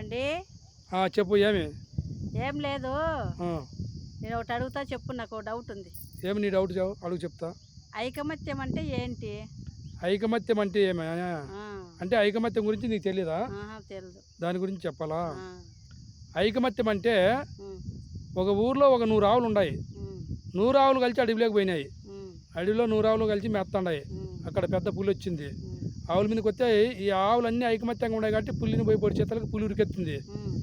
ఏమండి? చెప్పు ఏమి? ఏం లేదు. ఆ, నేను ఒకటి అడుగుతా, చెప్పు. నాకు ఒక డౌట్ ఉంది. ఏమి నీ డౌట్ అడుగు చెప్తా. ఐకమత్యం అంటే ఏంటి? ఐకమత్యం అంటే ఏమి? ఆ, అంటే ఐకమత్యం గురించి నీకు తెలీదా? ఆహా, తెలీదు. దాని గురించి చెప్పాలా? ఆ, ఐకమత్యం అంటే ఉమ్, ఒక ఊర్లో ఒక 100 ఆవులు ఉన్నాయి. ఉమ్, 100 ఆవులు కలిసి అడవిలోకి పోయినాయి. ఉమ్, అడవిలో 100 ఆవులు కలిసి మెత్తండాయి. ఉమ్, అక్కడ పెద్ద పులి వచ్చింది. ఉమ్, ఆవుల మీదకి వస్తే ఈ ఆవులన్నీ ఐకమత్యంగా ఉన్నాయి కాబట్టి పులిని పోయి పొడి చేతలకు పులి ఉరికెత్తుంది. ఉమ్,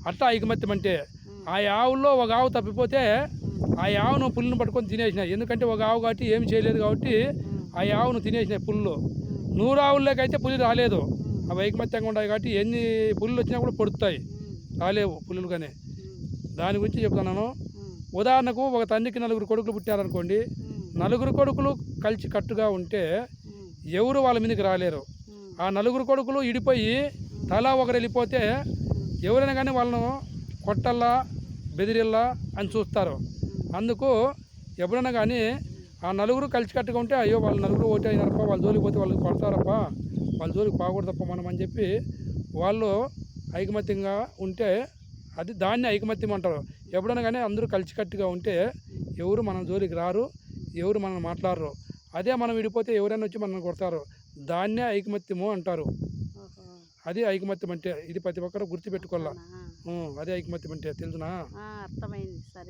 అట్లా ఐకమత్యం అంటే ఉమ్, ఆ ఆవుల్లో ఒక ఆవు తప్పిపోతే ఉమ్, ఆ ఆవును పులిని పట్టుకొని తినేసినాయి. ఎందుకంటే ఒక ఆవు కాబట్టి ఏమి చేయలేదు కాబట్టి ఉమ్, ఆ ఆవును తినేసినాయి పుల్లు. ఉమ్, 100 ఆవుల్లోకైతే పులి రాలేదు. ఉమ్, అవి ఐకమత్యంగా ఉన్నాయి కాబట్టి ఎన్ని పులులు వచ్చినా కూడా పొడుస్తాయి, ఉమ్, రాలేవు పులులు. కానీ ఉమ్, దాని గురించి చెప్తున్నాను. ఉమ్, ఉదాహరణకు ఒక తండ్రికి 4 కొడుకులు పుట్టారనుకోండి. ఉమ్, 4 కొడుకులు కలిసి కట్టుగా ఉంటే ఉమ్, ఎవరు వాళ్ళ మీదకి రాలేరు. ఉమ్, ఆ 4 కొడుకులు ఇడిపోయి తలా ఒకరు వెళ్ళిపోతే ఎవరైనా కానీ వాళ్ళను కొట్టల్లా బెదిరిల్లా అని చూస్తారు. అందుకు ఎప్పుడైనా కానీ ఆ 4 కలిసికట్టుగా ఉంటే అయ్యో వాళ్ళు 4 ఒకటే అయినారప్ప, వాళ్ళ జోలికి పోతే వాళ్ళు కొడతారప్ప, వాళ్ళ జోలికి పోకూడదప్ప మనం అని చెప్పి వాళ్ళు ఐకమత్యంగా ఉంటే అది దాన్ని ఐకమత్యం అంటారు. ఎప్పుడైనా కానీ అందరూ కలిసికట్టుగా ఉంటే ఎవరు మన జోలికి రారు, ఎవరు మనల్ని మాట్లాడరు. అదే మనం విడిపోతే ఎవరైనా వచ్చి మనల్ని కొడతారు. దాన్నే ఐకమత్యము అంటారు. ఓహో, అది ఐకమత్యం అంటే. ఇది ప్రతి ఒక్కరు గుర్తుపెట్టుకోవాలా. అట్లనా? అదే ఐకమత్యం అంటే తెలుసునా? అర్థమైంది. సరే.